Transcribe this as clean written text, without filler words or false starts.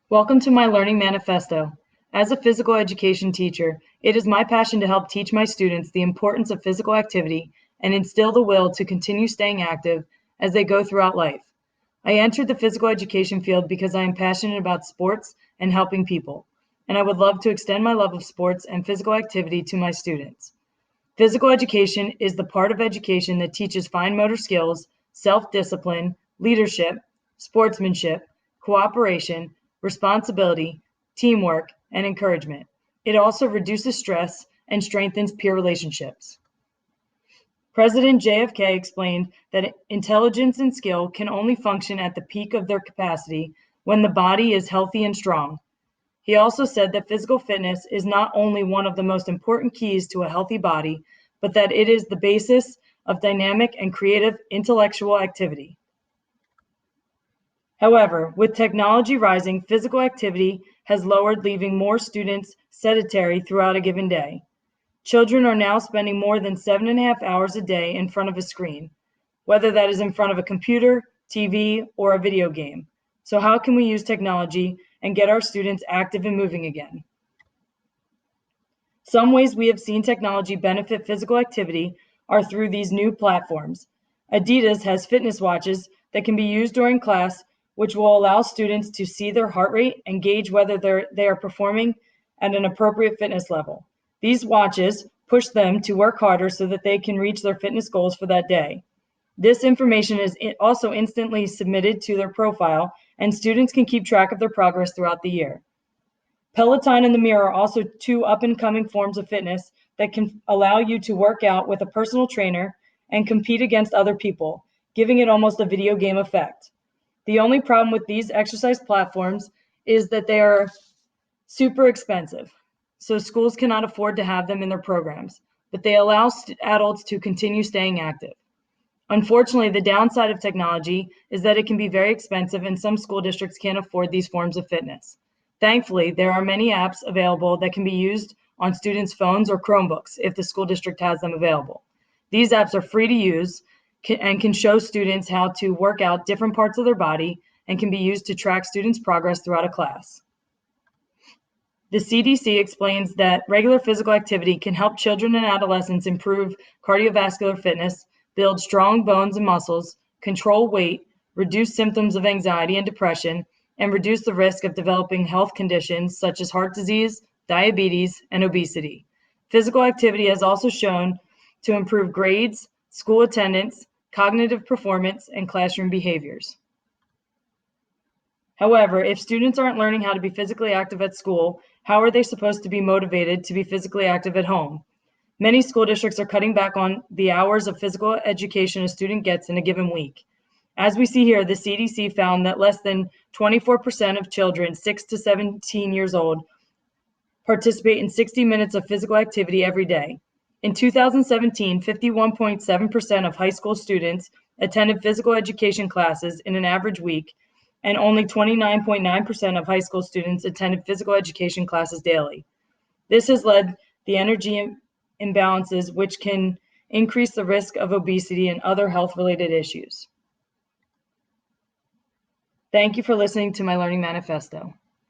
Welcome to my Learning Manifesto. As a physical education teacher, it is my passion to help teach my students the importance of physical activity and instill the will to continue staying active as they go throughout life. I entered the physical education field because I am passionate about sports and helping people, and I would love to extend my love of sports and physical activity to my students. Physical education is the part of education that teaches fine motor skills, self-discipline, leadership, sportsmanship, cooperation, responsibility, teamwork, and encouragement. It also reduces stress and strengthens peer relationships. President JFK explained that intelligence and skill can only function at the peak of their capacity when the body is healthy and strong. He also said that physical fitness is not only one of the most important keys to a healthy body, but that it is the basis of dynamic and creative intellectual activity. However, with technology rising, physical activity has lowered, leaving more students sedentary throughout a given day. Children are now spending more than 7.5 hours a day in front of a screen, whether that is in front of a computer, TV, or a video game. So how can we use technology and get our students active and moving again? Some ways we have seen technology benefit physical activity are through these new platforms. Adidas has fitness watches that can be used during class, which will allow students to see their heart rate and gauge whether they are performing at an appropriate fitness level. These watches push them to work harder so that they can reach their fitness goals for that day. This information is also instantly submitted to their profile, and students can keep track of their progress throughout the year. Peloton and the Mirror are also two up-and-coming forms of fitness that can allow you to work out with a personal trainer and compete against other people, giving it almost a video game effect. The only problem with these exercise platforms is that they are super expensive, so schools cannot afford to have them in their programs, but they allow adults to continue staying active. Unfortunately, the downside of technology is that it can be very expensive and some school districts can't afford these forms of fitness. Thankfully, there are many apps available that can be used on students' phones or Chromebooks if the school district has them available. These apps are free to use and can show students how to work out different parts of their body and can be used to track students' progress throughout a class. The CDC explains that regular physical activity can help children and adolescents improve cardiovascular fitness, build strong bones and muscles, control weight, reduce symptoms of anxiety and depression, and reduce the risk of developing health conditions such as heart disease, diabetes, and obesity. Physical activity has also shown to improve grades, school attendance, cognitive performance, and classroom behaviors. However, if students aren't learning how to be physically active at school, how are they supposed to be motivated to be physically active at home? Many school districts are cutting back on the hours of physical education a student gets in a given week. As we see here, the CDC found that less than 24% of children 6 to 17 years old participate in 60 minutes of physical activity every day. In 2017, 51.7% of high school students attended physical education classes in an average week, and only 29.9% of high school students attended physical education classes daily. This has led the energy imbalances, which can increase the risk of obesity and other health-related issues. Thank you for listening to my Learning Manifesto.